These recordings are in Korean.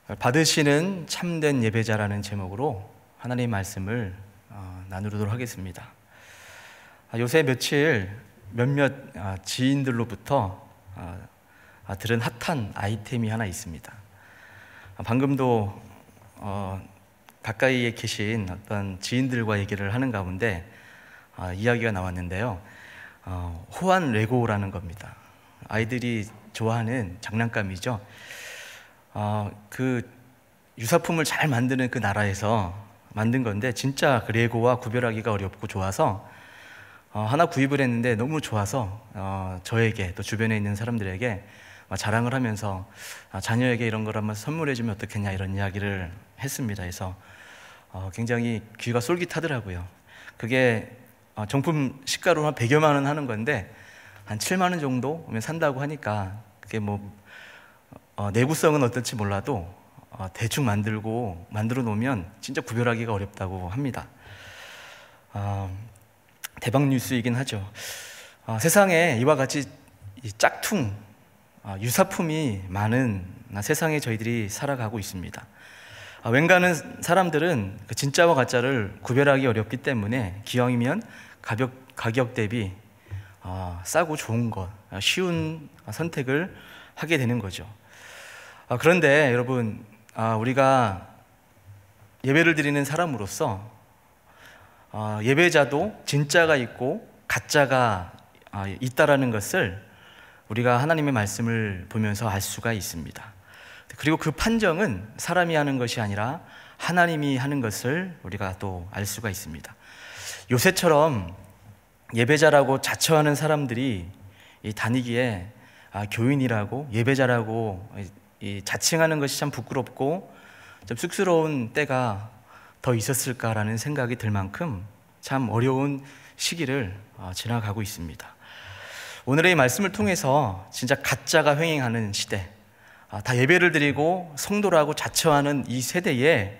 받으시는 참된 예배자라는 제목으로 하나님의 말씀을 나누도록 하겠습니다. 요새 며칠 몇몇 지인들로부터 들은 핫한 아이템이 하나 있습니다. 방금도 가까이에 계신 어떤 지인들과 얘기를 하는 가운데 이야기가 나왔는데요. 호환 레고라는 겁니다. 아이들이 좋아하는 장난감이죠. 그 유사품을 잘 만드는 그 나라에서 만든 건데 진짜 그 레고와 구별하기가 어렵고 좋아서 하나 구입을 했는데 너무 좋아서 저에게 또 주변에 있는 사람들에게 자랑을 하면서 자녀에게 이런 걸 한번 선물해 주면 어떻겠냐 이런 이야기를 했습니다. 그래서 굉장히 귀가 쏠깃하더라고요. 그게 정품 시가로 한 100여만 원 하는 건데 한 7만 원 정도면 산다고 하니까 그게 내구성은 어떨지 몰라도 대충 만들어 놓으면 진짜 구별하기가 어렵다고 합니다. 대박 뉴스이긴 하죠. 세상에 이와 같이 짝퉁, 유사품이 많은 세상에 저희들이 살아가고 있습니다. 왠가는 사람들은 그 진짜와 가짜를 구별하기 어렵기 때문에 기왕이면 가격 대비 싸고 좋은 것, 쉬운 선택을 하게 되는 거죠. 그런데 여러분, 우리가 예배를 드리는 사람으로서 예배자도 진짜가 있고 가짜가 있다라는 것을 우리가 하나님의 말씀을 보면서 알 수가 있습니다. 그리고 그 판정은 사람이 하는 것이 아니라 하나님이 하는 것을 우리가 또 알 수가 있습니다. 요새처럼 예배자라고 자처하는 사람들이 다니기에 교인이라고 예배자라고 자칭하는 것이 참 부끄럽고 좀 쑥스러운 때가 더 있었을까라는 생각이 들 만큼 참 어려운 시기를 지나가고 있습니다. 오늘의 이 말씀을 통해서 진짜 가짜가 횡행하는 시대, 다 예배를 드리고 성도라고 자처하는 이 세대에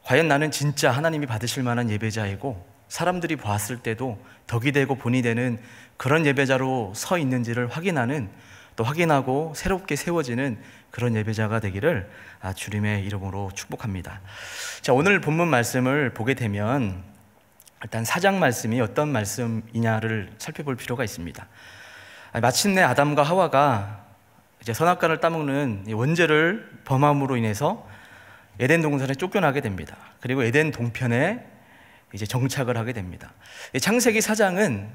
과연 나는 진짜 하나님이 받으실 만한 예배자이고 사람들이 보았을 때도 덕이 되고 본이 되는 그런 예배자로 서 있는지를 확인하고 새롭게 세워지는 그런 예배자가 되기를 주님의 이름으로 축복합니다. 자, 오늘 본문 말씀을 보게 되면 일단 4장 말씀이 어떤 말씀이냐를 살펴볼 필요가 있습니다. 마침내 아담과 하와가 이제 선악과를 따먹는 원죄를 범함으로 인해서 에덴 동산에 쫓겨나게 됩니다. 그리고 에덴 동편에 이제 정착을 하게 됩니다. 창세기 4장은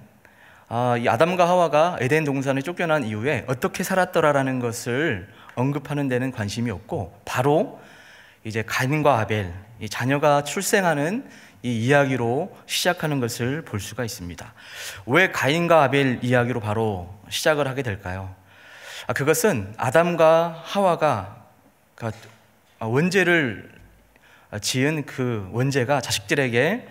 이 아담과 하와가 에덴 동산에 쫓겨난 이후에 어떻게 살았더라라는 것을 언급하는 데는 관심이 없고 바로 이제 가인과 아벨, 이 자녀가 출생하는 이 이야기로 시작하는 것을 볼 수가 있습니다. 왜 가인과 아벨 이야기로 바로 시작을 하게 될까요? 그것은 아담과 하와가 원죄를 지은 그 원죄가 자식들에게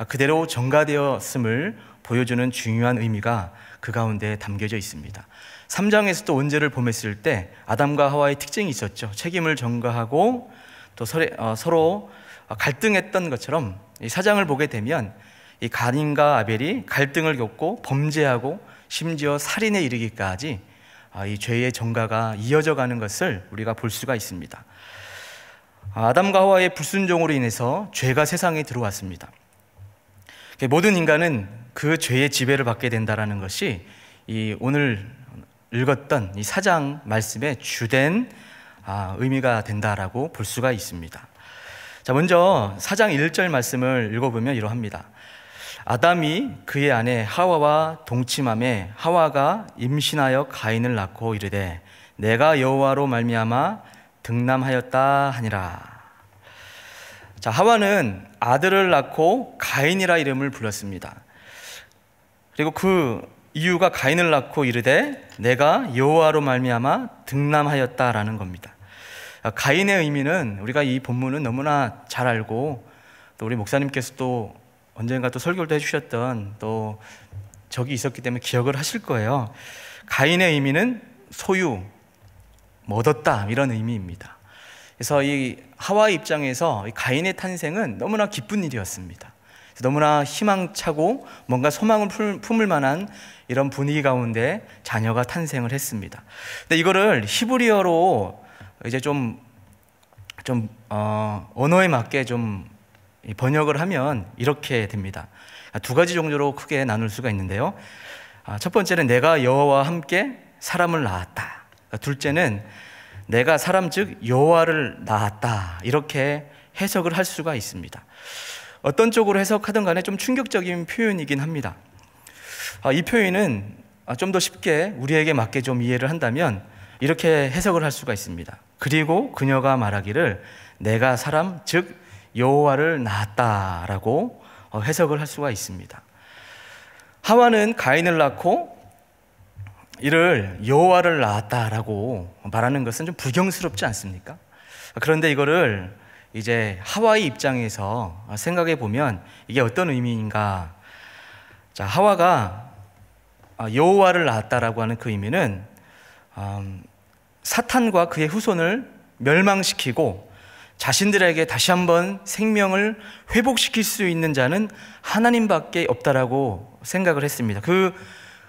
그대로 전가되었음을 보여주는 중요한 의미가 그 가운데 담겨져 있습니다. 3장에서도 원죄를 범했을 때 아담과 하와의 특징이 있었죠. 책임을 전가하고 또 서로 갈등했던 것처럼 이 4장을 보게 되면 이 가인과 아벨이 갈등을 겪고 범죄하고 심지어 살인에 이르기까지 이 죄의 전가가 이어져 가는 것을 우리가 볼 수가 있습니다. 아담과 하와의 불순종으로 인해서 죄가 세상에 들어왔습니다. 모든 인간은 그 죄의 지배를 받게 된다는 것이 이 오늘 읽었던 이 4장 말씀의 주된 의미가 된다라고 볼 수가 있습니다. 자, 먼저 4장 1절 말씀을 읽어보면 이러합니다. 아담이 그의 아내 하와와 동침하매 하와가 임신하여 가인을 낳고 이르되 내가 여호와로 말미암아 등남하였다 하니라. 자, 하와는 아들을 낳고 가인이라 이름을 불렀습니다. 그리고 그 이유가 가인을 낳고 이르되 내가 여호와로 말미암아 등남하였다라는 겁니다. 가인의 의미는 우리가 이 본문은 너무나 잘 알고 또 우리 목사님께서 또 언젠가 또 설교를 해주셨던 또 적이 있었기 때문에 기억을 하실 거예요. 가인의 의미는 소유, 얻었다 이런 의미입니다. 그래서 이 하와의 입장에서 가인의 탄생은 너무나 기쁜 일이었습니다. 너무나 희망차고 뭔가 소망을 품을 만한 이런 분위기 가운데 자녀가 탄생을 했습니다. 근데 이거를 히브리어로 이제 좀 좀 언어에 맞게 좀 번역을 하면 이렇게 됩니다. 두 가지 종류로 크게 나눌 수가 있는데요. 첫 번째는 내가 여호와와 함께 사람을 낳았다. 둘째는 내가 사람 즉 여호와를 낳았다. 이렇게 해석을 할 수가 있습니다. 어떤 쪽으로 해석하든 간에 좀 충격적인 표현이긴 합니다. 이 표현은 좀 더 쉽게 우리에게 맞게 좀 이해를 한다면 이렇게 해석을 할 수가 있습니다. 그리고 그녀가 말하기를 내가 사람 즉 여호와를 낳았다라고 해석을 할 수가 있습니다. 하와는 가인을 낳고 이를 여호와를 낳았다라고 말하는 것은 좀 불경스럽지 않습니까? 그런데 이거를 이제 하와의 입장에서 생각해 보면 이게 어떤 의미인가? 자, 하와가 여호와를 낳았다라고 하는 그 의미는 사탄과 그의 후손을 멸망시키고 자신들에게 다시 한번 생명을 회복시킬 수 있는 자는 하나님밖에 없다라고 생각을 했습니다. 그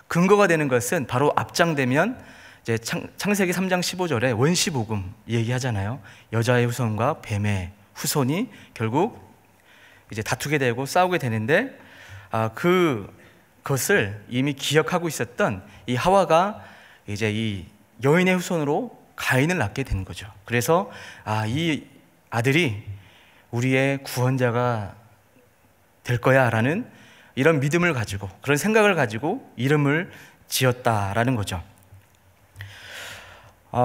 근거가 되는 것은 바로 앞장되면 이제 창세기 3장 15절에 원시복음 얘기하잖아요. 여자의 후손과 뱀의 후손이 결국 이제 다투게 되고 싸우게 되는데 그것을 이미 기억하고 있었던 이 하와가 이제 이 여인의 후손으로 가인을 낳게 된 거죠. 그래서 이 아들이 우리의 구원자가 될 거야 라는 이런 믿음을 가지고 그런 생각을 가지고 이름을 지었다라는 거죠.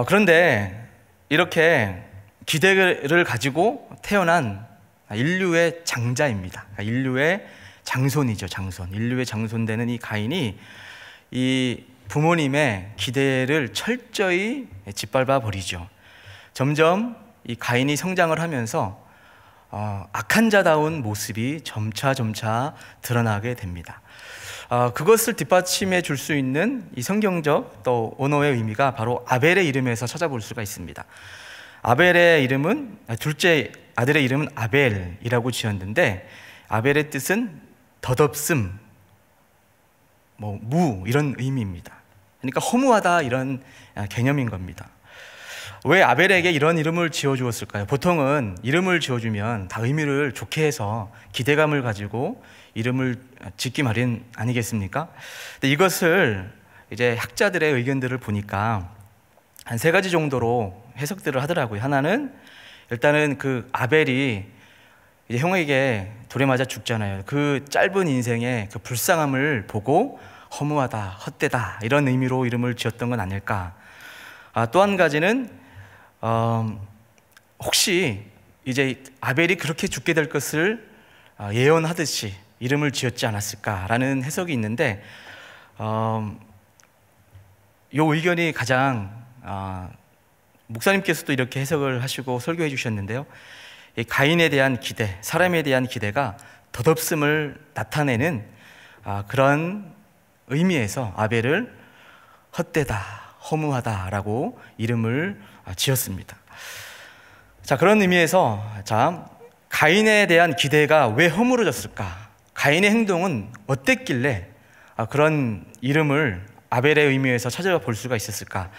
그런데 이렇게 기대를 가지고 태어난 인류의 장자입니다. 인류의 장손이죠. 장손. 인류의 장손되는 이 가인이 이 부모님의 기대를 철저히 짓밟아 버리죠. 점점 이 가인이 성장을 하면서 악한 자다운 모습이 점차 드러나게 됩니다. 그것을 뒷받침해 줄 수 있는 이 성경적 또 언어의 의미가 바로 아벨의 이름에서 찾아볼 수가 있습니다. 아벨의 이름은 둘째 아들의 이름은 아벨이라고 지었는데 아벨의 뜻은 덧없음, 무 이런 의미입니다. 그러니까 허무하다 이런 개념인 겁니다. 왜 아벨에게 이런 이름을 지어주었을까요? 보통은 이름을 지어주면 다 의미를 좋게 해서 기대감을 가지고 이름을 짓기 마련 아니겠습니까? 근데 이것을 이제 학자들의 의견들을 보니까 한 세 가지 정도로 해석들을 하더라고요. 하나는 일단은 그 아벨이 이제 형에게 돌에 맞아 죽잖아요. 그 짧은 인생의 그 불쌍함을 보고 허무하다, 헛되다 이런 의미로 이름을 지었던 건 아닐까. 또 한 가지는 혹시 이제 아벨이 그렇게 죽게 될 것을 예언하듯이 이름을 지었지 않았을까라는 해석이 있는데 이 의견이 가장 목사님께서도 이렇게 해석을 하시고 설교해 주셨는데요. 이 가인에 대한 기대, 사람에 대한 기대가 덧없음을 나타내는 그런 의미에서 아벨을 헛되다, 허무하다라고 이름을 지었습니다. 자, 그런 의미에서 가인에 대한 기대가 왜 허물어졌을까? 가인의 행동은 어땠길래 그런 이름을 아벨의 의미에서 찾아볼 수가 있었을까?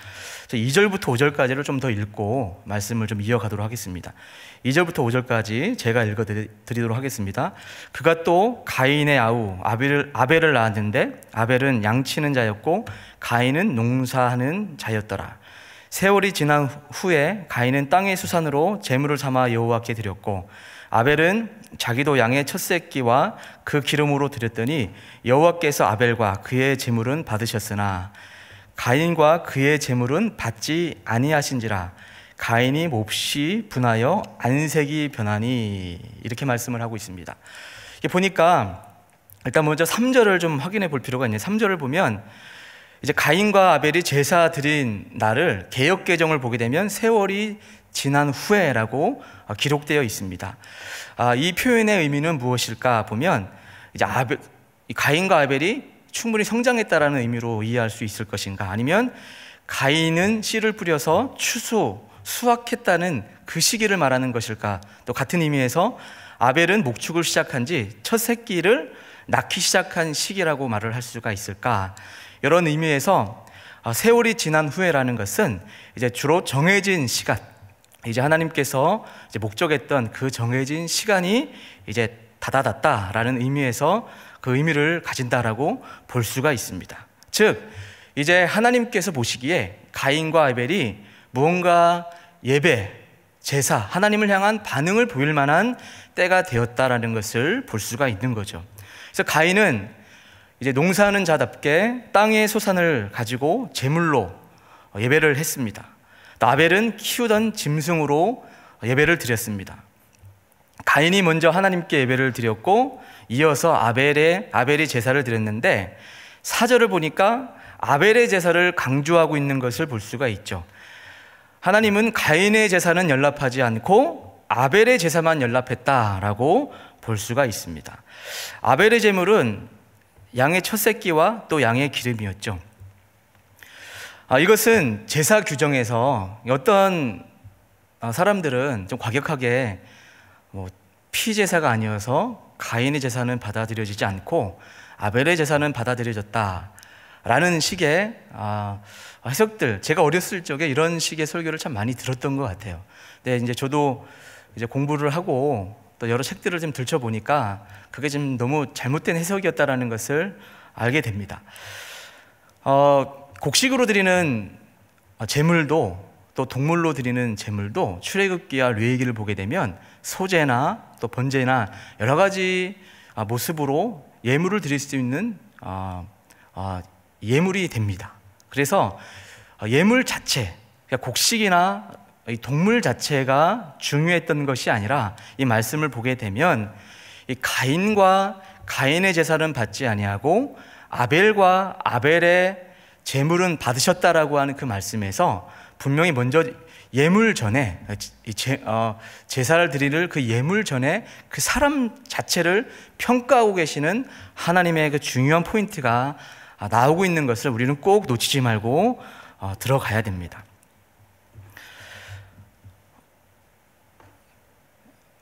2절부터 5절까지를 좀 더 읽고 말씀을 좀 이어가도록 하겠습니다. 2절부터 5절까지 제가 읽어드리도록 하겠습니다. 그가 또 가인의 아우 아벨을 낳았는데 아벨은 양치는 자였고 가인은 농사하는 자였더라. 세월이 지난 후에 가인은 땅의 수산으로 제물을 삼아 여호와께 드렸고 아벨은 자기도 양의 첫 새끼와 그 기름으로 드렸더니 여호와께서 아벨과 그의 제물은 받으셨으나 가인과 그의 제물은 받지 아니하신지라 가인이 몹시 분하여 안색이 변하니 이렇게 말씀을 하고 있습니다. 보니까 일단 먼저 3절을 좀 확인해 볼 필요가 있네요. 3절을 보면 이제 가인과 아벨이 제사 드린 날을 개역 개정을 보게 되면 세월이 지난 후에라고 기록되어 있습니다. 이 표현의 의미는 무엇일까 보면 이제 가인과 아벨이 충분히 성장했다라는 의미로 이해할 수 있을 것인가, 아니면 가인은 씨를 뿌려서 수확했다는 그 시기를 말하는 것일까, 또 같은 의미에서 아벨은 목축을 시작한 지 첫 새끼를 낳기 시작한 시기라고 말을 할 수가 있을까. 이런 의미에서 세월이 지난 후에라는 것은 이제 주로 정해진 시간, 이제 하나님께서 이제 목적했던 그 정해진 시간이 이제 다다랐다라는 의미에서 그 의미를 가진다라고 볼 수가 있습니다. 즉 이제 하나님께서 보시기에 가인과 아벨이 무언가 예배, 제사, 하나님을 향한 반응을 보일 만한 때가 되었다라는 것을 볼 수가 있는 거죠. 그래서 가인은 이제 농사하는 자답게 땅의 소산을 가지고 제물로 예배를 했습니다. 또 아벨은 키우던 짐승으로 예배를 드렸습니다. 가인이 먼저 하나님께 예배를 드렸고 이어서 아벨이 제사를 드렸는데 4절을 보니까 아벨의 제사를 강조하고 있는 것을 볼 수가 있죠. 하나님은 가인의 제사는 연락하지 않고 아벨의 제사만 연락했다라고 볼 수가 있습니다. 아벨의 제물은 양의 첫 새끼와 또 양의 기름이었죠. 이것은 제사 규정에서 어떤 사람들은 좀 과격하게 피제사가 아니어서 가인의 제사는 받아들여지지 않고 아벨의 제사는 받아들여졌다라는 식의 해석들, 제가 어렸을 적에 이런 식의 설교를 참 많이 들었던 것 같아요. 근데 이제 저도 이제 공부를 하고 또 여러 책들을 좀 들춰보니까 그게 좀 너무 잘못된 해석이었다라는 것을 알게 됩니다. 곡식으로 드리는 제물도 또 동물로 드리는 제물도 출애굽기와 레위기를 보게 되면 소제나 또 번제나 여러 가지 모습으로 예물을 드릴 수 있는 예물이 됩니다. 그래서 예물 자체, 그러니까 곡식이나 동물 자체가 중요했던 것이 아니라 이 말씀을 보게 되면 이 가인과 가인의 제사는 받지 아니하고 아벨과 아벨의 제물은 받으셨다라고 하는 그 말씀에서 분명히 먼저 예물 전에 제사를 드리는 그 예물 전에 그 사람 자체를 평가하고 계시는 하나님의 그 중요한 포인트가 나오고 있는 것을 우리는 꼭 놓치지 말고 들어가야 됩니다.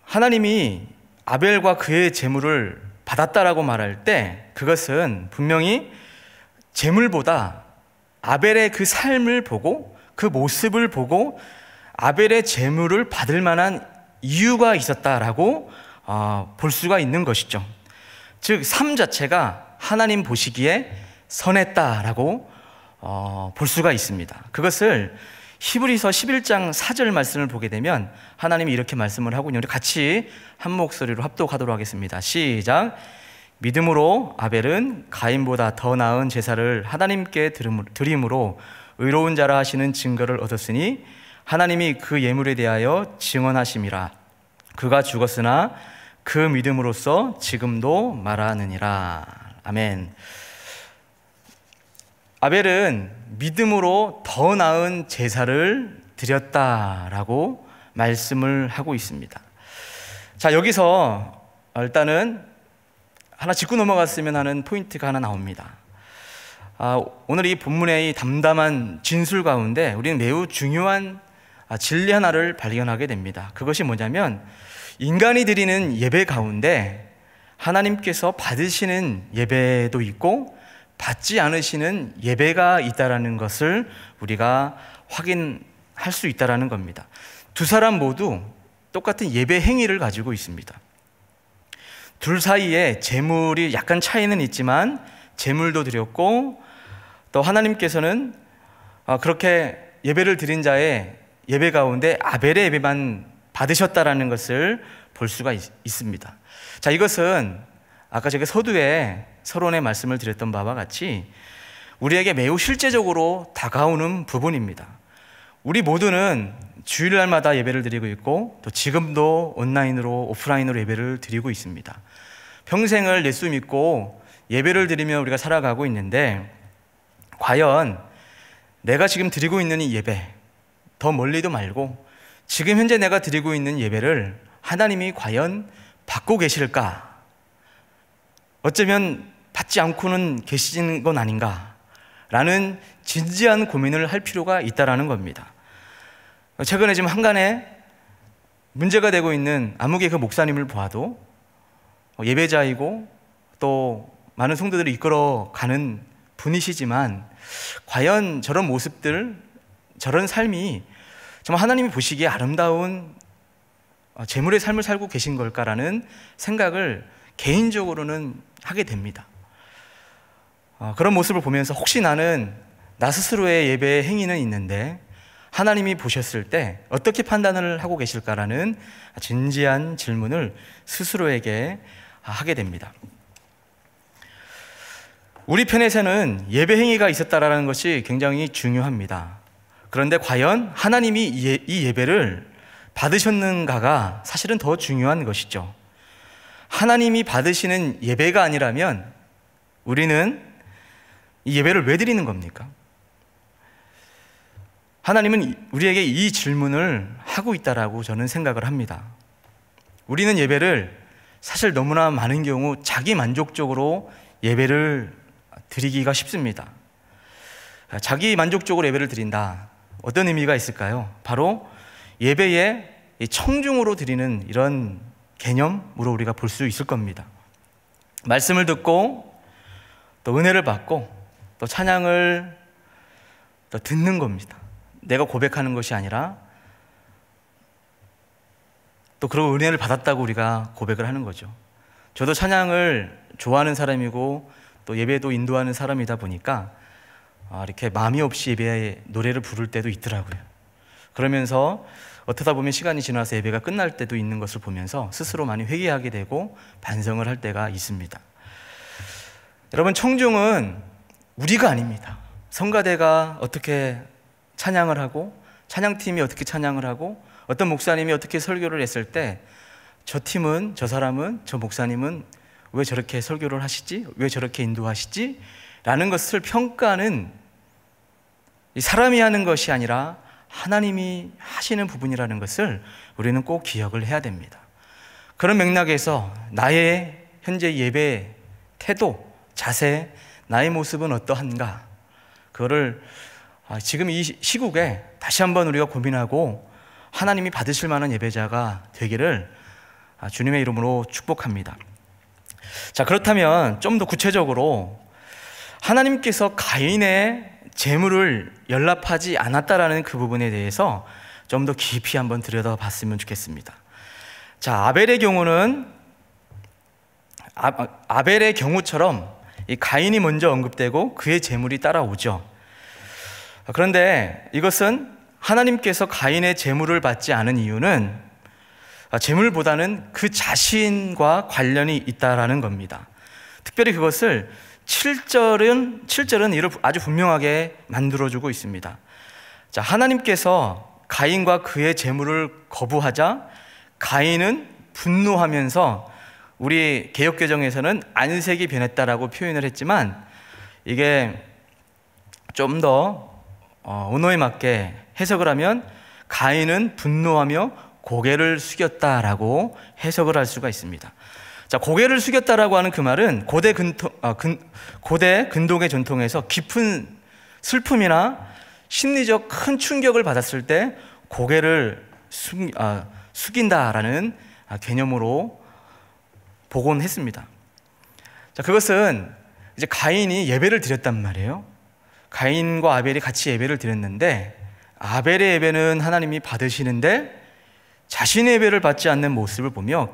하나님이 아벨과 그의 제물을 받았다라고 말할 때 그것은 분명히 제물보다 아벨의 그 삶을 보고 그 모습을 보고 아벨의 제물을 받을 만한 이유가 있었다라고 볼 수가 있는 것이죠. 즉 삶 자체가 하나님 보시기에 선했다라고 볼 수가 있습니다. 그것을 히브리서 11장 4절 말씀을 보게 되면 하나님이 이렇게 말씀을 하고 있는데 같이 한 목소리로 합독하도록 하겠습니다. 시작. 믿음으로 아벨은 가인보다 더 나은 제사를 하나님께 드림으로 의로운 자라 하시는 증거를 얻었으니 하나님이 그 예물에 대하여 증언하심이라. 그가 죽었으나 그 믿음으로써 지금도 말하느니라. 아멘. 아벨은 믿음으로 더 나은 제사를 드렸다라고 말씀을 하고 있습니다. 자, 여기서 일단은 하나 짚고 넘어갔으면 하는 포인트가 하나 나옵니다. 오늘 이 본문의 이 담담한 진술 가운데 우리는 매우 중요한 진리 하나를 발견하게 됩니다. 그것이 뭐냐면 인간이 드리는 예배 가운데 하나님께서 받으시는 예배도 있고 받지 않으시는 예배가 있다라는 것을 우리가 확인할 수 있다라는 겁니다. 두 사람 모두 똑같은 예배 행위를 가지고 있습니다. 둘 사이에 제물이 약간 차이는 있지만 제물도 드렸고 또 하나님께서는 그렇게 예배를 드린 자의 예배 가운데 아벨의 예배만 받으셨다라는 것을 볼 수가 있습니다. 자, 이것은 아까 제가 서두에 서론의 말씀을 드렸던 바와 같이 우리에게 매우 실제적으로 다가오는 부분입니다. 우리 모두는 주일날마다 예배를 드리고 있고 또 지금도 온라인으로 오프라인으로 예배를 드리고 있습니다. 평생을 예수 믿고 예배를 드리며 우리가 살아가고 있는데 과연 내가 지금 드리고 있는 이 예배, 더 멀리도 말고 지금 현재 내가 드리고 있는 예배를 하나님이 과연 받고 계실까? 어쩌면 받지 않고는 계시는 건 아닌가? 라는 진지한 고민을 할 필요가 있다는 겁니다. 최근에 지금 한간에 문제가 되고 있는 암흑의 그 목사님을 보아도 예배자이고 또 많은 성도들을 이끌어가는 분이시지만 과연 저런 모습들, 저런 삶이 정말 하나님이 보시기에 아름다운 제물의 삶을 살고 계신 걸까라는 생각을 개인적으로는 하게 됩니다. 그런 모습을 보면서 혹시 나는 나 스스로의 예배의 행위는 있는데 하나님이 보셨을 때 어떻게 판단을 하고 계실까라는 진지한 질문을 스스로에게 하게 됩니다. 우리 편에서는 예배 행위가 있었다라는 것이 굉장히 중요합니다. 그런데 과연 하나님이 이 예배를 받으셨는가가 사실은 더 중요한 것이죠. 하나님이 받으시는 예배가 아니라면 우리는 이 예배를 왜 드리는 겁니까? 하나님은 우리에게 이 질문을 하고 있다라고 저는 생각을 합니다. 우리는 예배를 사실 너무나 많은 경우 자기 만족적으로 예배를 드리기가 쉽습니다. 자기 만족적으로 예배를 드린다. 어떤 의미가 있을까요? 바로 예배에 청중으로 드리는 이런 개념으로 우리가 볼 수 있을 겁니다. 말씀을 듣고 또 은혜를 받고 또 찬양을 또 듣는 겁니다. 내가 고백하는 것이 아니라 또 그런 은혜를 받았다고 우리가 고백을 하는 거죠. 저도 찬양을 좋아하는 사람이고 또 예배도 인도하는 사람이다 보니까 이렇게 마음이 없이 예배에 노래를 부를 때도 있더라고요. 그러면서 어쩌다 보면 시간이 지나서 예배가 끝날 때도 있는 것을 보면서 스스로 많이 회개하게 되고 반성을 할 때가 있습니다. 여러분, 청중은 우리가 아닙니다. 성가대가 어떻게 찬양을 하고 찬양팀이 어떻게 찬양을 하고 어떤 목사님이 어떻게 설교를 했을 때 저 팀은, 저 사람은, 저 목사님은 왜 저렇게 설교를 하시지? 왜 저렇게 인도하시지? 라는 것을 평가는 이 사람이 하는 것이 아니라 하나님이 하시는 부분이라는 것을 우리는 꼭 기억을 해야 됩니다. 그런 맥락에서 나의 현재 예배 태도, 자세, 나의 모습은 어떠한가? 그거를 지금 이 시국에 다시 한번 우리가 고민하고 하나님이 받으실 만한 예배자가 되기를 주님의 이름으로 축복합니다. 자, 그렇다면 좀 더 구체적으로 하나님께서 가인의 재물을 연락하지 않았다라는 그 부분에 대해서 좀 더 깊이 한번 들여다봤으면 좋겠습니다. 자, 아벨의 경우는 아벨의 경우처럼 이 가인이 먼저 언급되고 그의 재물이 따라오죠. 그런데 이것은 하나님께서 가인의 재물을 받지 않은 이유는 재물보다는 그 자신과 관련이 있다라는 겁니다. 특별히 그것을 7절은 이를 아주 분명하게 만들어주고 있습니다. 자, 하나님께서 가인과 그의 재물을 거부하자 가인은 분노하면서 우리 개역개정에서는 안색이 변했다라고 표현을 했지만 이게 좀 더 언어에 맞게 해석을 하면 가인은 분노하며 고개를 숙였다라고 해석을 할 수가 있습니다. 자, 고개를 숙였다라고 하는 그 말은 고대 근동의 전통에서 깊은 슬픔이나 심리적 큰 충격을 받았을 때 고개를 숙인다라는 개념으로 보곤 했습니다. 자, 그것은 이제 가인이 예배를 드렸단 말이에요. 가인과 아벨이 같이 예배를 드렸는데 아벨의 예배는 하나님이 받으시는데 자신의 예배를 받지 않는 모습을 보며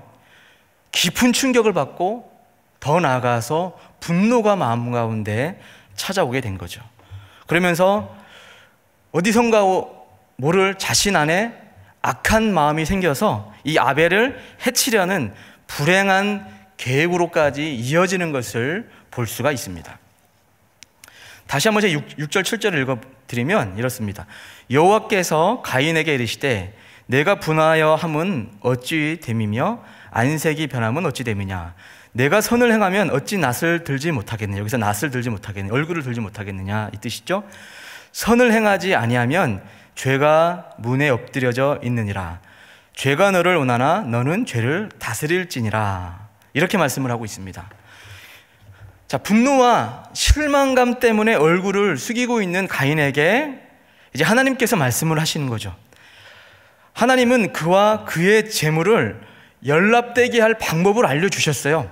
깊은 충격을 받고 더 나아가서 분노가 마음 가운데 찾아오게 된 거죠. 그러면서 어디선가 모를 자신 안에 악한 마음이 생겨서 이 아벨을 해치려는 불행한 계획으로까지 이어지는 것을 볼 수가 있습니다. 다시 한번 6절 7절을 읽어드리면 이렇습니다. 여호와께서 가인에게 이르시되 내가 분하여 함은 어찌 됨이며 안색이 변함은 어찌 됨이냐. 내가 선을 행하면 어찌 낯을 들지 못하겠느냐. 여기서 낯을 들지 못하겠느냐, 얼굴을 들지 못하겠느냐 이 뜻이죠. 선을 행하지 아니하면 죄가 문에 엎드려져 있느니라. 죄가 너를 원하나 너는 죄를 다스릴지니라. 이렇게 말씀을 하고 있습니다. 자, 분노와 실망감 때문에 얼굴을 숙이고 있는 가인에게 이제 하나님께서 말씀을 하시는 거죠. 하나님은 그와 그의 재물을 연락되게 할 방법을 알려주셨어요.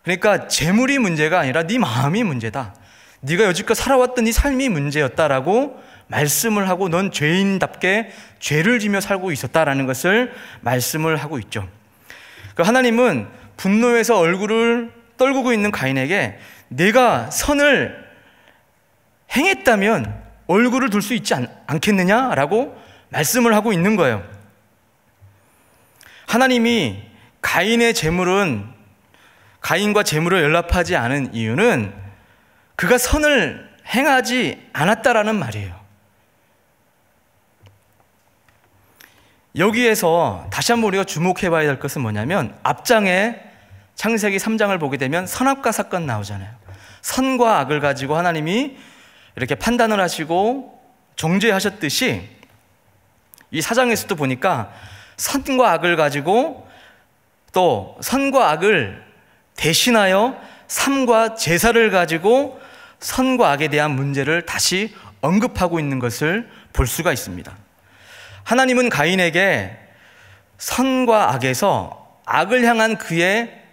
그러니까 재물이 문제가 아니라 네 마음이 문제다. 네가 여지껏 살아왔던 네 삶이 문제였다라고 말씀을 하고 넌 죄인답게 죄를 지며 살고 있었다라는 것을 말씀을 하고 있죠. 하나님은 분노해서 얼굴을 떨구고 있는 가인에게 내가 선을 행했다면 얼굴을 둘 수 있지 않겠느냐라고 말씀을 하고 있는 거예요. 하나님이 가인과 재물을 연락하지 않은 이유는 그가 선을 행하지 않았다라는 말이에요. 여기에서 다시 한번 우리가 주목해 봐야 될 것은 뭐냐면 앞장에 창세기 3장을 보게 되면 선악과 사건 나오잖아요. 선과 악을 가지고 하나님이 이렇게 판단을 하시고 정죄하셨듯이 이 4장에서도 보니까 선과 악을 가지고 또 선과 악을 대신하여 삶과 제사를 가지고 선과 악에 대한 문제를 다시 언급하고 있는 것을 볼 수가 있습니다. 하나님은 가인에게 선과 악에서 악을 향한 그의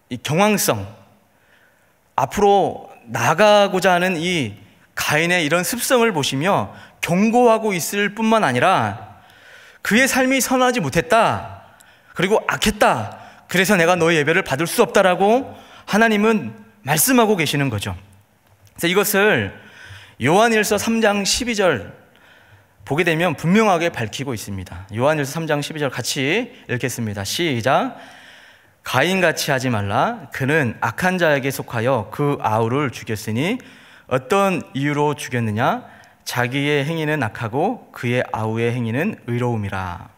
이 경황성, 앞으로 나가고자 하는 이 가인의 이런 습성을 보시며 경고하고 있을 뿐만 아니라 그의 삶이 선하지 못했다, 그리고 악했다, 그래서 내가 너의 예배를 받을 수 없다라고 하나님은 말씀하고 계시는 거죠. 그래서 이것을 요한일서 3장 12절 보게 되면 분명하게 밝히고 있습니다. 요한일서 3장 12절 같이 읽겠습니다. 시작. 가인같이 하지 말라. 그는 악한 자에게 속하여 그 아우를 죽였으니 어떤 이유로 죽였느냐? 자기의 행위는 악하고 그의 아우의 행위는 의로움이라.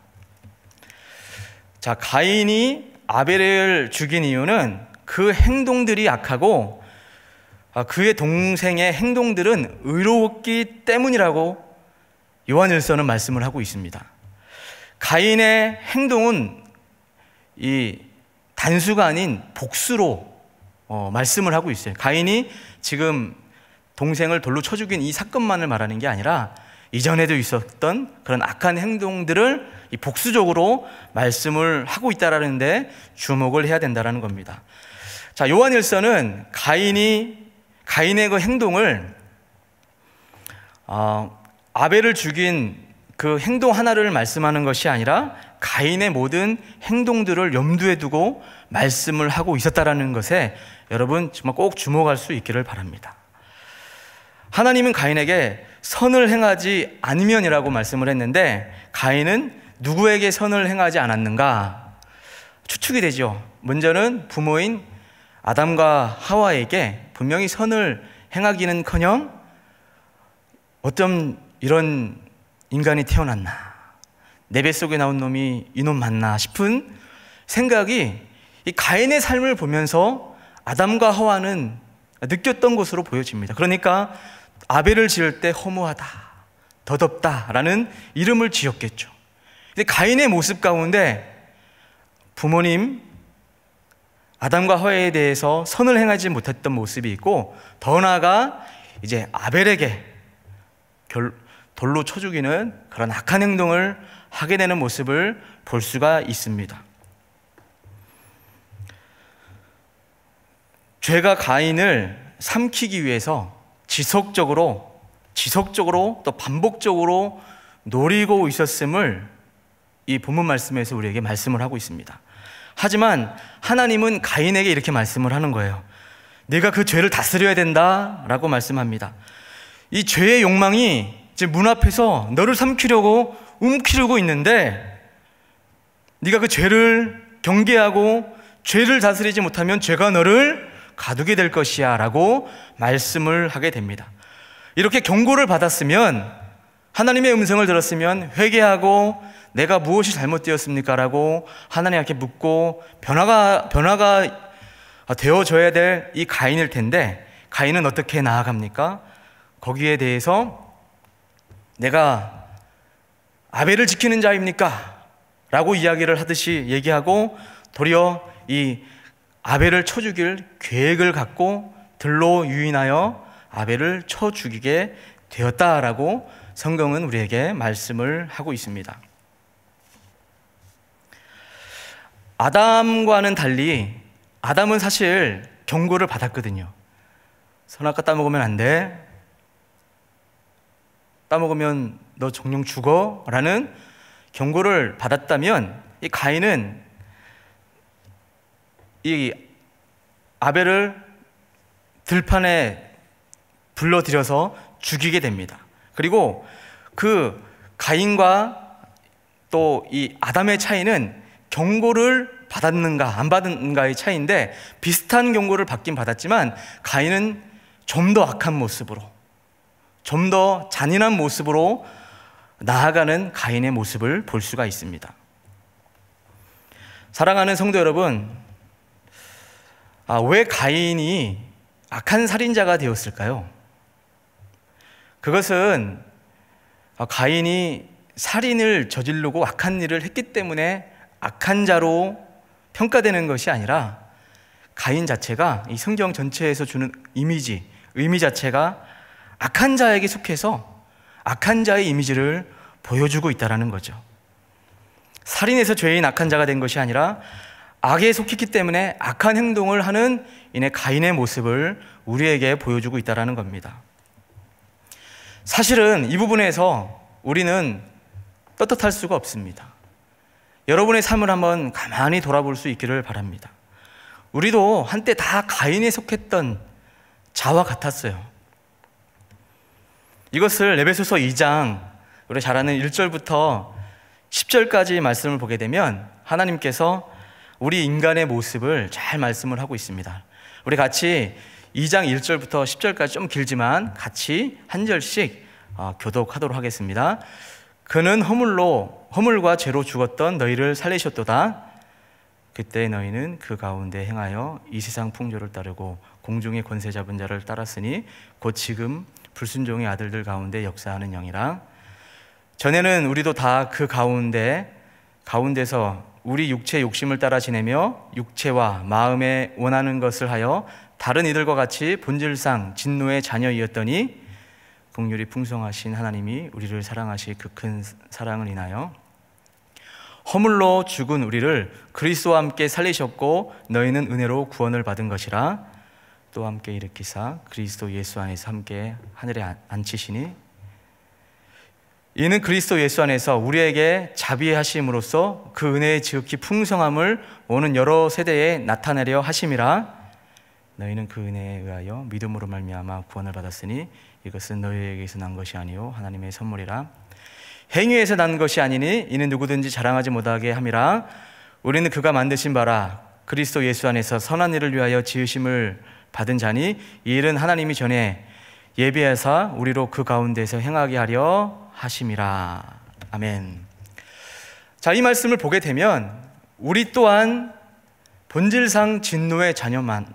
자, 가인이 아벨을 죽인 이유는 그 행동들이 악하고 그의 동생의 행동들은 의로웠기 때문이라고 요한일서는 말씀을 하고 있습니다. 가인의 행동은 이 단수가 아닌 복수로 말씀을 하고 있어요. 가인이 지금 동생을 돌로 쳐 죽인 이 사건만을 말하는 게 아니라 이전에도 있었던 그런 악한 행동들을 이 복수적으로 말씀을 하고 있다는 데 주목을 해야 된다는 겁니다. 자, 요한일서는 가인의 그 행동을 아벨을 죽인 그 행동 하나를 말씀하는 것이 아니라 가인의 모든 행동들을 염두에 두고 말씀을 하고 있었다는 것에 여러분 정말 꼭 주목할 수 있기를 바랍니다. 하나님은 가인에게 선을 행하지 않으면이라고 말씀을 했는데 가인은 누구에게 선을 행하지 않았는가? 추측이 되죠. 먼저는 부모인 아담과 하와에게 분명히 선을 행하기는커녕 어쩜 이런 인간이 태어났나, 내 뱃속에 나온 놈이 이놈 맞나 싶은 생각이 이 가인의 삶을 보면서 아담과 하와는 느꼈던 것으로 보여집니다. 그러니까 아벨을 지을 때 허무하다, 더덥다라는 이름을 지었겠죠. 근데 가인의 모습 가운데 부모님 아담과 하와에 대해서 선을 행하지 못했던 모습이 있고, 더 나아가 이제 아벨에게 돌로 쳐 죽이는 그런 악한 행동을 하게 되는 모습을 볼 수가 있습니다. 죄가 가인을 삼키기 위해서 지속적으로 또 반복적으로 노리고 있었음을 이 본문 말씀에서 우리에게 말씀을 하고 있습니다. 하지만 하나님은 가인에게 이렇게 말씀을 하는 거예요. 네가 그 죄를 다스려야 된다라고 말씀합니다. 이 죄의 욕망이 이제 문 앞에서 너를 삼키려고 움키르고 있는데 네가 그 죄를 경계하고 죄를 다스리지 못하면 죄가 너를 가두게 될 것이야 라고 말씀을 하게 됩니다. 이렇게 경고를 받았으면, 하나님의 음성을 들었으면 회개하고 내가 무엇이 잘못되었습니까? 라고 하나님께 묻고 변화가 되어져야 될 이 가인일 텐데, 가인은 어떻게 나아갑니까? 거기에 대해서 내가 아벨을 지키는 자입니까? 라고 이야기를 하듯이 얘기하고 도리어 이 아벨을 쳐 죽일 계획을 갖고 들로 유인하여 아벨을 쳐 죽이게 되었다라고 성경은 우리에게 말씀을 하고 있습니다. 아담과는 달리 아담은 사실 경고를 받았거든요. 선악과 따먹으면 안 돼. 따먹으면 너 정령 죽어 라는 경고를 받았다면 이 가인은 이 아벨을 들판에 불러들여서 죽이게 됩니다. 그리고 그 가인과 또 이 아담의 차이는 경고를 받았는가 안 받았는가의 차이인데, 비슷한 경고를 받긴 받았지만 가인은 좀 더 악한 모습으로, 좀 더 잔인한 모습으로 나아가는 가인의 모습을 볼 수가 있습니다. 사랑하는 성도 여러분, 왜 가인이 악한 살인자가 되었을까요? 그것은 가인이 살인을 저지르고 악한 일을 했기 때문에 악한 자로 평가되는 것이 아니라, 가인 자체가 이 성경 전체에서 주는 의미 자체가 악한 자에게 속해서 악한 자의 이미지를 보여주고 있다는 거죠. 살인해서 죄인 악한 자가 된 것이 아니라 악에 속했기 때문에 악한 행동을 하는 이내 가인의 모습을 우리에게 보여주고 있다는 겁니다. 사실은 이 부분에서 우리는 떳떳할 수가 없습니다. 여러분의 삶을 한번 가만히 돌아볼 수 있기를 바랍니다. 우리도 한때 다 가인에 속했던 자와 같았어요. 이것을 에베소서 2장 우리 잘 아는 1절부터 10절까지 말씀을 보게 되면 하나님께서 우리 인간의 모습을 잘 말씀을 하고 있습니다. 우리 같이 2장 1절부터 10절까지 좀 길지만 같이 한 절씩 교독하도록 하겠습니다. 그는 허물과 죄로 죽었던 너희를 살리셨도다. 그때 너희는 그 가운데 행하여 이 세상 풍조를 따르고 공중의 권세 잡은 자를 따랐으니 곧 지금 불순종의 아들들 가운데 역사하는 영이라. 전에는 우리도 다 그 가운데서 우리 육체의 욕심을 따라 지내며 육체와 마음에 원하는 것을 하여 다른 이들과 같이 본질상 진노의 자녀이었더니 긍휼이 풍성하신 하나님이 우리를 사랑하시 그 큰 사랑을 인하여 허물로 죽은 우리를 그리스도와 함께 살리셨고 너희는 은혜로 구원을 받은 것이라. 또 함께 일으키사 그리스도 예수 안에서 함께 하늘에 앉히시니 이는 그리스도 예수 안에서 우리에게 자비하심으로써 그 은혜의 지극히 풍성함을 오는 여러 세대에 나타내려 하심이라. 너희는 그 은혜에 의하여 믿음으로 말미암아 구원을 받았으니 이것은 너희에게서 난 것이 아니요 하나님의 선물이라. 행위에서 난 것이 아니니 이는 누구든지 자랑하지 못하게 함이라. 우리는 그가 만드신 바라 그리스도 예수 안에서 선한 일을 위하여 지으심을 받은 자니 이 일은 하나님이 전에 예비하사 우리로 그 가운데서 행하게 하려 하심이라. 아멘. 자, 이 말씀을 보게 되면 우리 또한 본질상 진노의 자녀와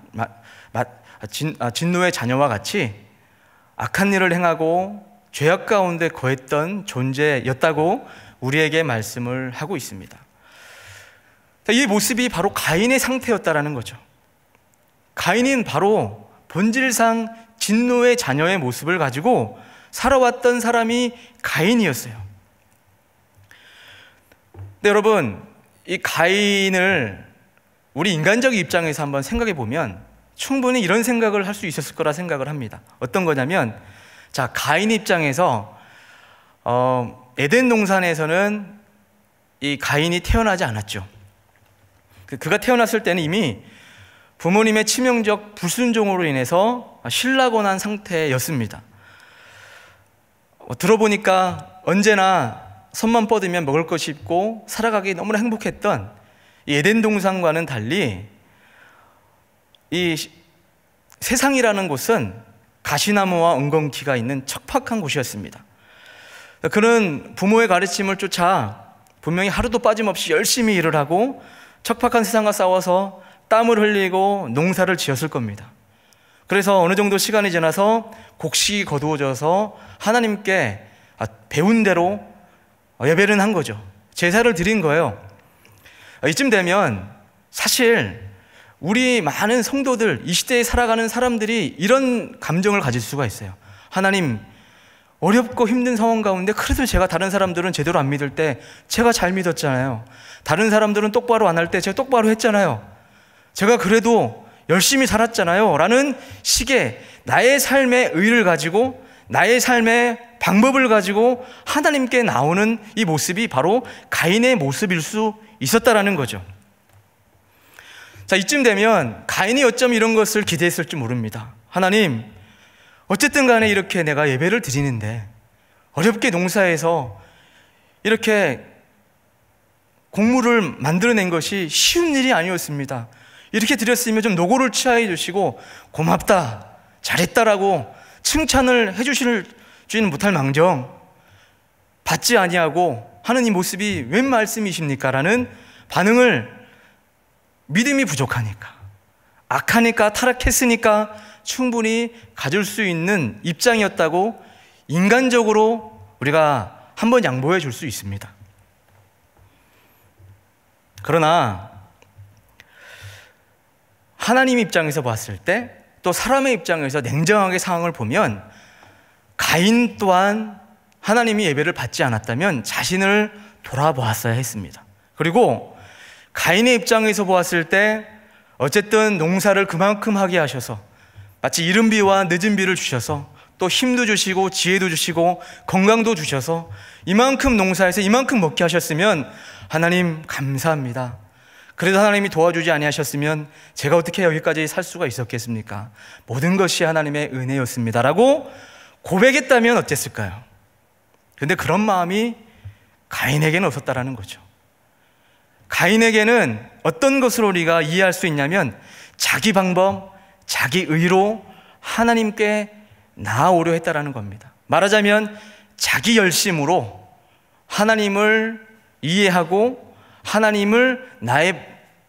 같이 악한 일을 행하고 죄악 가운데 거했던 존재였다고 우리에게 말씀을 하고 있습니다. 이 모습이 바로 가인의 상태였다라는 거죠. 가인은 바로 본질상 진노의 자녀의 모습을 가지고 살아왔던 사람이 가인이었어요. 근데 여러분, 이 가인을 우리 인간적 입장에서 한번 생각해 보면 충분히 이런 생각을 할 수 있었을 거라 생각을 합니다. 어떤 거냐면, 자, 가인 입장에서 에덴 동산에서는 이 가인이 태어나지 않았죠. 그가 태어났을 때는 이미 부모님의 치명적 불순종으로 인해서 신라곤한 상태였습니다. 들어보니까 언제나 손만 뻗으면 먹을 것이 있고 살아가기 너무나 행복했던 이 에덴 동산과는 달리 이 세상이라는 곳은 가시나무와 엉겅퀴가 있는 척박한 곳이었습니다. 그는 부모의 가르침을 쫓아 분명히 하루도 빠짐없이 열심히 일을 하고 척박한 세상과 싸워서 땀을 흘리고 농사를 지었을 겁니다. 그래서 어느 정도 시간이 지나서 곡식이 거두어져서 하나님께 배운 대로 예배를 한 거죠. 제사를 드린 거예요. 이쯤 되면 사실 우리 많은 성도들, 이 시대에 살아가는 사람들이 이런 감정을 가질 수가 있어요. 하나님, 어렵고 힘든 상황 가운데 그래도 제가 다른 사람들은 제대로 안 믿을 때 제가 잘 믿었잖아요. 다른 사람들은 똑바로 안 할 때 제가 똑바로 했잖아요. 제가 그래도 열심히 살았잖아요. 라는 식의 나의 삶의 의의를 가지고 나의 삶의 방법을 가지고 하나님께 나오는 이 모습이 바로 가인의 모습일 수 있었다라는 거죠. 자, 이쯤 되면 가인이 어쩜 이런 것을 기대했을지 모릅니다. 하나님, 어쨌든 간에 이렇게 내가 예배를 드리는데 어렵게 농사해서 이렇게 곡물을 만들어낸 것이 쉬운 일이 아니었습니다. 이렇게 드렸으면 좀 노고를 취하해 주시고 고맙다, 잘했다라고 칭찬을 해주시지는 못할 망정 받지 아니하고 하는 이 모습이 웬 말씀이십니까? 라는 반응을 믿음이 부족하니까, 악하니까, 타락했으니까 충분히 가질 수 있는 입장이었다고 인간적으로 우리가 한번 양보해 줄 수 있습니다. 그러나 하나님 입장에서 봤을 때, 또 사람의 입장에서 냉정하게 상황을 보면 가인 또한 하나님이 예배를 받지 않았다면 자신을 돌아보았어야 했습니다. 그리고 가인의 입장에서 보았을 때 어쨌든 농사를 그만큼 하게 하셔서 마치 이른 비와 늦은 비를 주셔서 또 힘도 주시고 지혜도 주시고 건강도 주셔서 이만큼 농사해서 이만큼 먹게 하셨으면 하나님 감사합니다. 그래도 하나님이 도와주지 아니하셨으면 제가 어떻게 여기까지 살 수가 있었겠습니까? 모든 것이 하나님의 은혜였습니다라고 고백했다면 어땠을까요? 그런데 그런 마음이 가인에게는 없었다라는 거죠. 가인에게는 어떤 것으로 우리가 이해할 수 있냐면 자기 방법, 자기 의로 하나님께 나아오려 했다라는 겁니다. 말하자면 자기 열심으로 하나님을 이해하고 하나님을 나의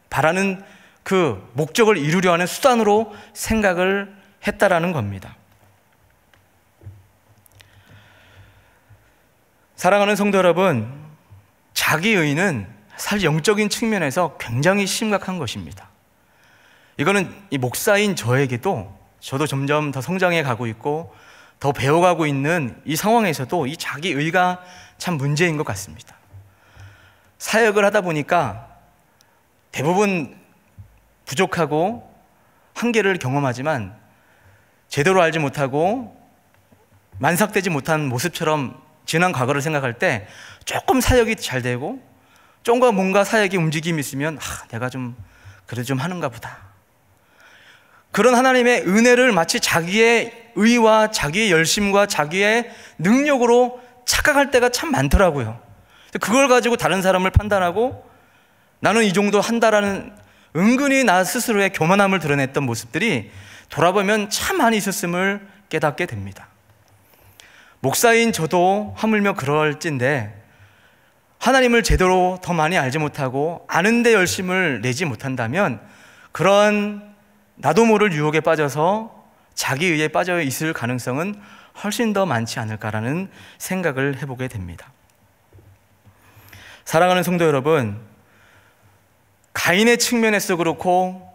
바라는 그 목적을 이루려 하는 수단으로 생각을 했다라는 겁니다. 사랑하는 성도 여러분, 자기의는 사실 영적인 측면에서 굉장히 심각한 것입니다. 이거는 이 목사인 저에게도, 저도 점점 더 성장해 가고 있고 더 배워가고 있는 이 상황에서도 이 자기의가 참 문제인 것 같습니다. 사역을 하다 보니까 대부분 부족하고 한계를 경험하지만 제대로 알지 못하고 만삭되지 못한 모습처럼 지난 과거를 생각할 때 조금 사역이 잘 되고 조금 뭔가 사역의 움직임이 있으면 내가 좀 그래도 좀 하는가 보다. 그런 하나님의 은혜를 마치 자기의 의와 자기의 열심과 자기의 능력으로 착각할 때가 참 많더라고요. 그걸 가지고 다른 사람을 판단하고 나는 이 정도 한다라는 은근히 나 스스로의 교만함을 드러냈던 모습들이 돌아보면 참 많이 있었음을 깨닫게 됩니다. 목사인 저도 하물며 그럴진데 하나님을 제대로 더 많이 알지 못하고 아는데 열심을 내지 못한다면 그런 나도 모를 유혹에 빠져서 자기의에 빠져 있을 가능성은 훨씬 더 많지 않을까라는 생각을 해보게 됩니다. 사랑하는 성도 여러분, 가인의 측면에서도 그렇고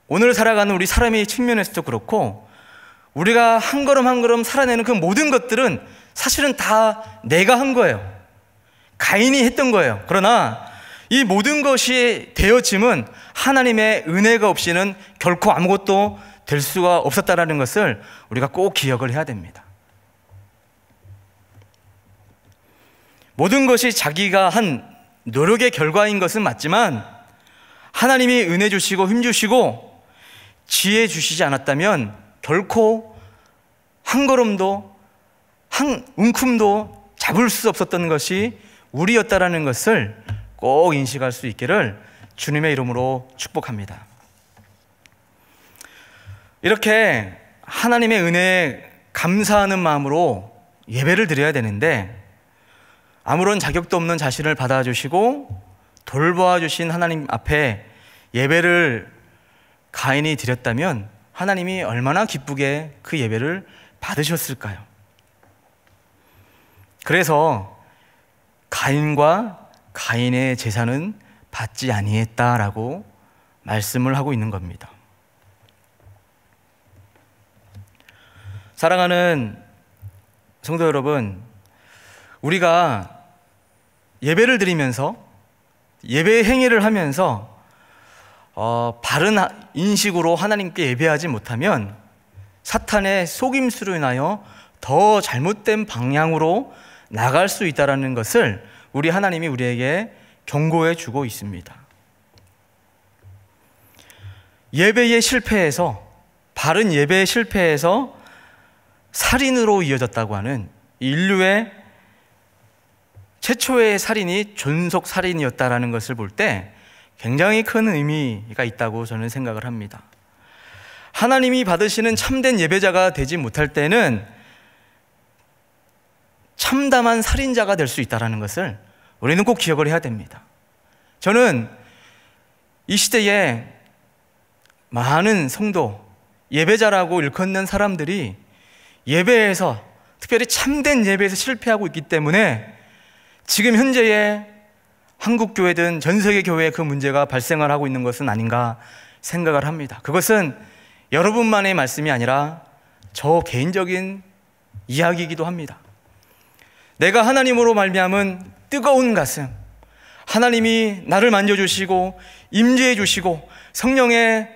오늘 살아가는 우리 사람의 측면에서도 그렇고 우리가 한 걸음 한 걸음 살아내는 그 모든 것들은 사실은 다 내가 한 거예요. 가인이 했던 거예요. 그러나 이 모든 것이 되어짐은 하나님의 은혜가 없이는 결코 아무것도 될 수가 없었다는 것을 우리가 꼭 기억을 해야 됩니다. 모든 것이 자기가 한 노력의 결과인 것은 맞지만 하나님이 은혜 주시고 힘 주시고 지혜 주시지 않았다면 결코 한 걸음도 한 움큼도 잡을 수 없었던 것이 우리였다라는 것을 꼭 인식할 수 있기를 주님의 이름으로 축복합니다. 이렇게 하나님의 은혜에 감사하는 마음으로 예배를 드려야 되는데 아무런 자격도 없는 자신을 받아주시고 돌보아 주신 하나님 앞에 예배를 가인이 드렸다면 하나님이 얼마나 기쁘게 그 예배를 받으셨을까요? 그래서 가인과 가인의 제사는 받지 아니했다라고 말씀을 하고 있는 겁니다. 사랑하는 성도 여러분, 우리가 예배를 드리면서 예배 행위를 하면서 바른 인식으로 하나님께 예배하지 못하면 사탄의 속임수로 인하여 더 잘못된 방향으로 나갈 수 있다는 것을 우리 하나님이 우리에게 경고해 주고 있습니다. 예배의 실패에서, 바른 예배의 실패에서 살인으로 이어졌다고 하는 인류의 최초의 살인이 존속 살인이었다는 것을 볼 때 굉장히 큰 의미가 있다고 저는 생각을 합니다. 하나님이 받으시는 참된 예배자가 되지 못할 때는 참담한 살인자가 될 수 있다는 것을 우리는 꼭 기억을 해야 됩니다. 저는 이 시대에 많은 성도, 예배자라고 일컫는 사람들이 예배에서, 특별히 참된 예배에서 실패하고 있기 때문에 지금 현재의 한국교회든 전 세계 교회에 그 문제가 발생을 하고 있는 것은 아닌가 생각을 합니다. 그것은 여러분만의 말씀이 아니라 저 개인적인 이야기이기도 합니다. 내가 하나님으로 말미암은 뜨거운 가슴, 하나님이 나를 만져주시고 임재해 주시고 성령의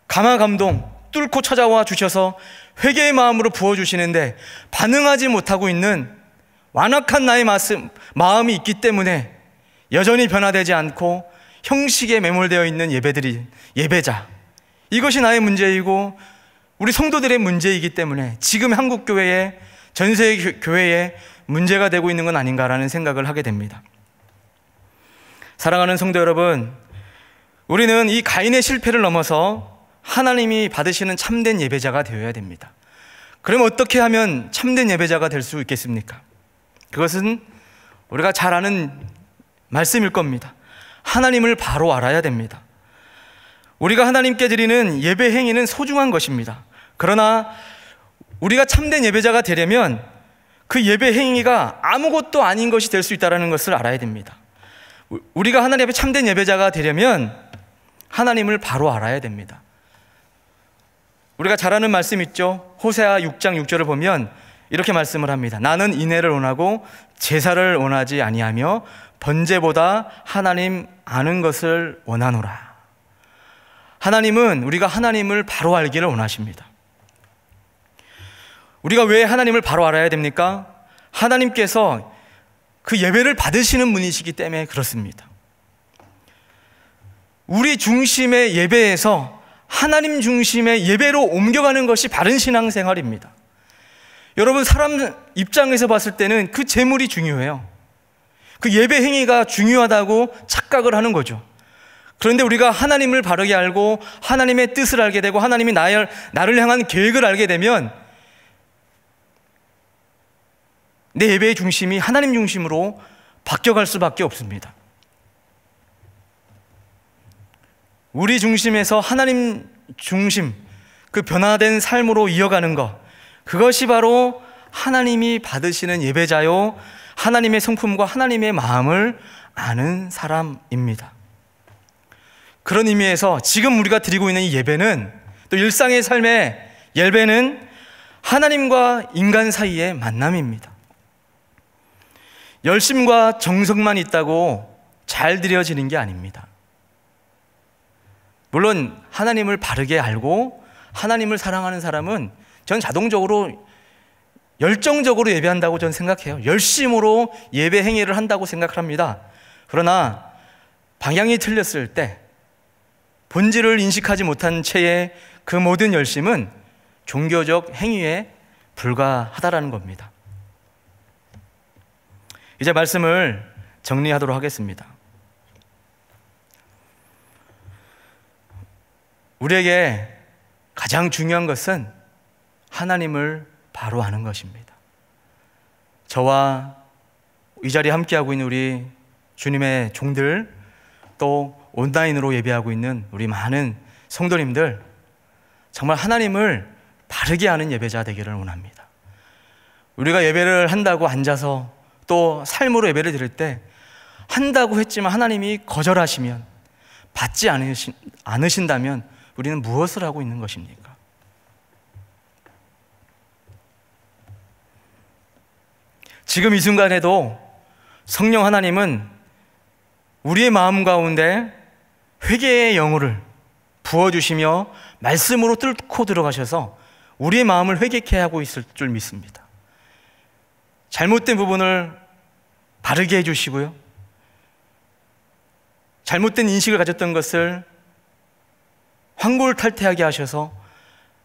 감화 감동 뚫고 찾아와 주셔서 회개의 마음으로 부어주시는데 반응하지 못하고 있는 완악한 나의 마음이 있기 때문에 여전히 변화되지 않고 형식에 매몰되어 있는 예배자, 이것이 나의 문제이고 우리 성도들의 문제이기 때문에 지금 한국교회에, 전세계 교회에 문제가 되고 있는 건 아닌가라는 생각을 하게 됩니다. 사랑하는 성도 여러분, 우리는 이 가인의 실패를 넘어서 하나님이 받으시는 참된 예배자가 되어야 됩니다. 그럼 어떻게 하면 참된 예배자가 될 수 있겠습니까? 그것은 우리가 잘 아는 말씀일 겁니다. 하나님을 바로 알아야 됩니다. 우리가 하나님께 드리는 예배 행위는 소중한 것입니다. 그러나 우리가 참된 예배자가 되려면 그 예배 행위가 아무것도 아닌 것이 될 수 있다는 것을 알아야 됩니다. 우리가 하나님 앞에 참된 예배자가 되려면 하나님을 바로 알아야 됩니다. 우리가 잘 아는 말씀 있죠? 호세아 6장 6절을 보면 이렇게 말씀을 합니다. 나는 인애를 원하고 제사를 원하지 아니하며 번제보다 하나님 아는 것을 원하노라. 하나님은 우리가 하나님을 바로 알기를 원하십니다. 우리가 왜 하나님을 바로 알아야 됩니까? 하나님께서 그 예배를 받으시는 분이시기 때문에 그렇습니다. 우리 중심의 예배에서 하나님 중심의 예배로 옮겨가는 것이 바른 신앙생활입니다. 여러분, 사람 입장에서 봤을 때는 그 제물이 중요해요. 그 예배 행위가 중요하다고 착각을 하는 거죠. 그런데 우리가 하나님을 바르게 알고 하나님의 뜻을 알게 되고 하나님이 나를 향한 계획을 알게 되면 내 예배의 중심이 하나님 중심으로 바뀌어갈 수밖에 없습니다. 우리 중심에서 하나님 중심, 그 변화된 삶으로 이어가는 것, 그것이 바로 하나님이 받으시는 예배자요, 하나님의 성품과 하나님의 마음을 아는 사람입니다. 그런 의미에서 지금 우리가 드리고 있는 이 예배는, 또 일상의 삶의 예배는 하나님과 인간 사이의 만남입니다. 열심과 정성만 있다고 잘 드려지는 게 아닙니다. 물론 하나님을 바르게 알고 하나님을 사랑하는 사람은 전 자동적으로 열정적으로 예배한다고 저는 생각해요. 열심으로 예배 행위를 한다고 생각을 합니다. 그러나 방향이 틀렸을 때, 본질을 인식하지 못한 채의 그 모든 열심은 종교적 행위에 불과하다라는 겁니다. 이제 말씀을 정리하도록 하겠습니다. 우리에게 가장 중요한 것은 하나님을 바로 아는 것입니다. 저와 이 자리에 함께하고 있는 우리 주님의 종들, 또 온라인으로 예배하고 있는 우리 많은 성도님들, 정말 하나님을 바르게 아는 예배자 되기를 원합니다. 우리가 예배를 한다고 앉아서 또 삶으로 예배를 드릴 때 한다고 했지만 하나님이 거절하시면, 받지 않으신다면 우리는 무엇을 하고 있는 것입니까? 지금 이 순간에도 성령 하나님은 우리의 마음 가운데 회개의 영혼을 부어주시며 말씀으로 뚫고 들어가셔서 우리의 마음을 회개케 하고 있을 줄 믿습니다. 잘못된 부분을 바르게 해주시고요, 잘못된 인식을 가졌던 것을 환골탈태하게 하셔서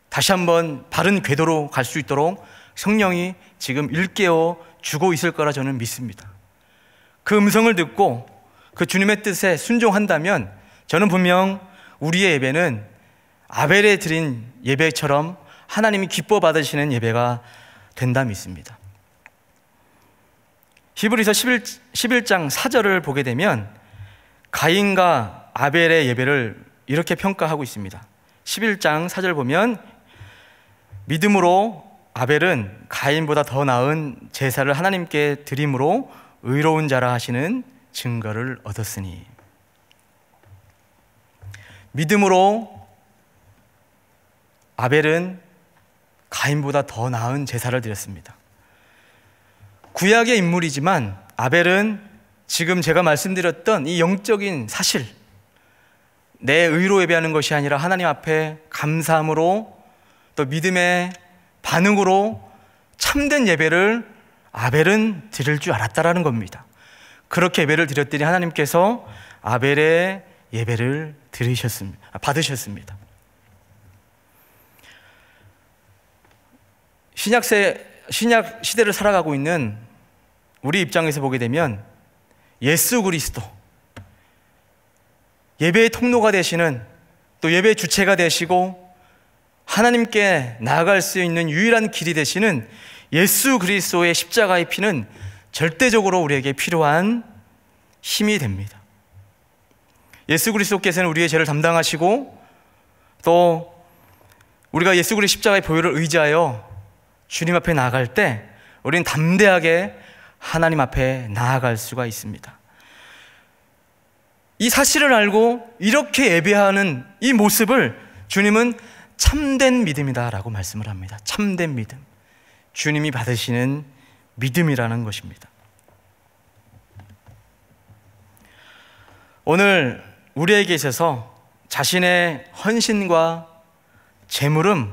다시 한번 바른 궤도로 갈 수 있도록 성령이 지금 일깨워 주고 있을 거라 저는 믿습니다. 그 음성을 듣고 그 주님의 뜻에 순종한다면 저는 분명 우리의 예배는 아벨에 드린 예배처럼 하나님이 기뻐 받으시는 예배가 된다 믿습니다. 히브리서 11장 4절을 보게 되면 가인과 아벨의 예배를 이렇게 평가하고 있습니다. 11장 4절 보면 믿음으로 아벨은 가인보다 더 나은 제사를 하나님께 드림으로 의로운 자라 하시는 증거를 얻었으니, 믿음으로 아벨은 가인보다 더 나은 제사를 드렸습니다. 구약의 인물이지만 아벨은 지금 제가 말씀드렸던 이 영적인 사실, 내 의로 예배하는 것이 아니라 하나님 앞에 감사함으로 또 믿음의 반응으로 참된 예배를 아벨은 드릴 줄 알았다라는 겁니다. 그렇게 예배를 드렸더니 하나님께서 아벨의 예배를 받으셨습니다. 신약 시대를 살아가고 있는 우리 입장에서 보게 되면 예수 그리스도, 예배의 통로가 되시는, 또 예배의 주체가 되시고 하나님께 나아갈 수 있는 유일한 길이 되시는 예수 그리스도의 십자가의 피는 절대적으로 우리에게 필요한 힘이 됩니다. 예수 그리스도께서는 우리의 죄를 담당하시고 또 우리가 예수 그리스도 십자가의 보혈을 의지하여 주님 앞에 나아갈 때 우리는 담대하게 하나님 앞에 나아갈 수가 있습니다. 이 사실을 알고 이렇게 예배하는 이 모습을 주님은 참된 믿음이다라고 말씀을 합니다. 참된 믿음, 주님이 받으시는 믿음이라는 것입니다. 오늘 우리에게 있어서 자신의 헌신과 재물은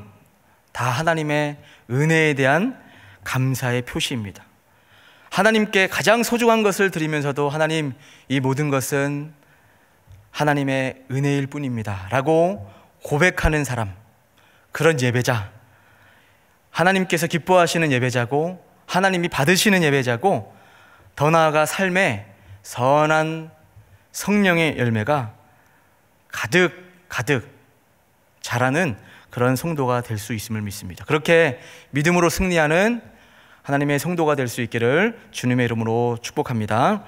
다 하나님의 은혜에 대한 감사의 표시입니다. 하나님께 가장 소중한 것을 드리면서도 하나님, 이 모든 것은 하나님의 은혜일 뿐입니다 라고 고백하는 사람, 그런 예배자, 하나님께서 기뻐하시는 예배자고 하나님이 받으시는 예배자고, 더 나아가 삶에 선한 성령의 열매가 가득 자라는 그런 성도가 될 수 있음을 믿습니다. 그렇게 믿음으로 승리하는 하나님의 성도가 될 수 있기를 주님의 이름으로 축복합니다.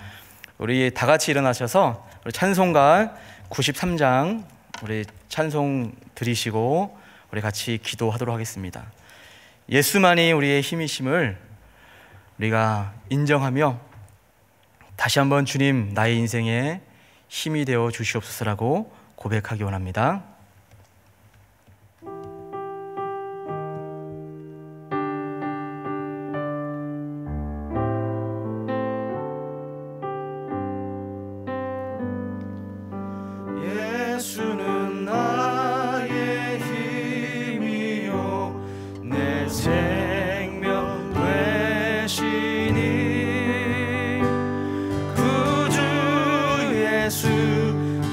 우리 다 같이 일어나셔서 우리 찬송가 93장 우리 찬송 드리시고 우리 같이 기도하도록 하겠습니다. 예수만이 우리의 힘이심을 우리가 인정하며 다시 한번 주님, 나의 인생에 힘이 되어 주시옵소서라고 고백하기 원합니다. 예수는 나의 힘이요 내 생명 되시니, 구주 예수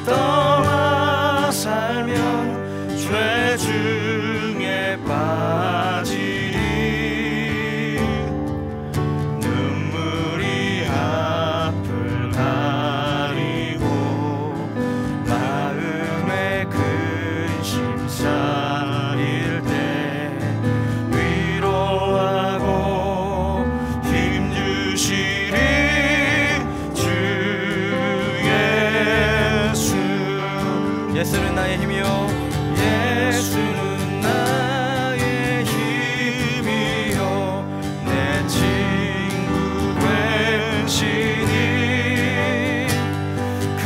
떠나 살면 죄 중에 빠지리, 눈물이 앞을 가리고 마음에 근심 쌓일 때 위로하고 힘주시리 주 예수. 예수는 나의 힘이요, 예수는 나의 힘이요 내 친구 되시니, 그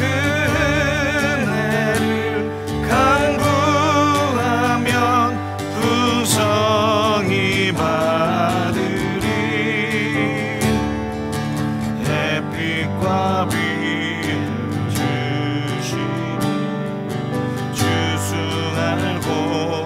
은혜를 간구하면 풍성히 받으리, 햇빛과 비를 주시니 주수 알고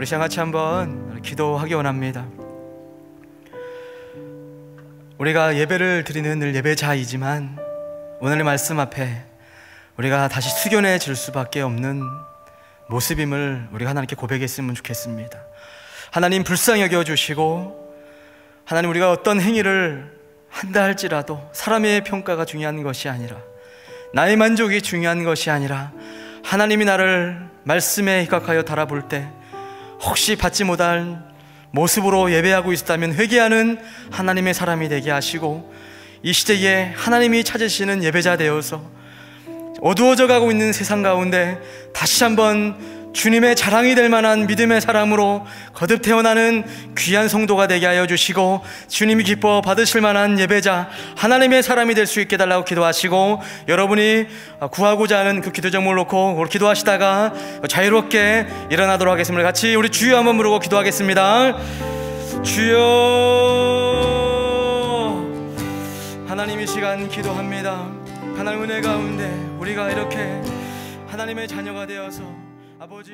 우리 시간 같이 한번 기도하기 원합니다. 우리가 예배를 드리는 늘 예배자이지만 오늘의 말씀 앞에 우리가 다시 숙연해질 수밖에 없는 모습임을 우리가 하나님께 고백했으면 좋겠습니다. 하나님 불쌍히 여겨주시고, 하나님 우리가 어떤 행위를 한다 할지라도 사람의 평가가 중요한 것이 아니라, 나의 만족이 중요한 것이 아니라, 하나님이 나를 말씀에 입각하여 달아볼 때 혹시 받지 못할 모습으로 예배하고 있다면 회개하는 하나님의 사람이 되게 하시고, 이 시대에 하나님이 찾으시는 예배자 되어서 어두워져 가고 있는 세상 가운데 다시 한번 주님의 자랑이 될 만한 믿음의 사람으로 거듭 태어나는 귀한 성도가 되게 하여 주시고, 주님이 기뻐 받으실 만한 예배자, 하나님의 사람이 될 수 있게 달라고 기도하시고, 여러분이 구하고자 하는 그 기도 제목을 놓고 기도하시다가 자유롭게 일어나도록 하겠습니다. 같이 우리 주여 한번 부르고 기도하겠습니다. 주여. 하나님, 이 시간 기도합니다. 하나님 은혜 가운데 우리가 이렇게 하나님의 자녀가 되어서 아버지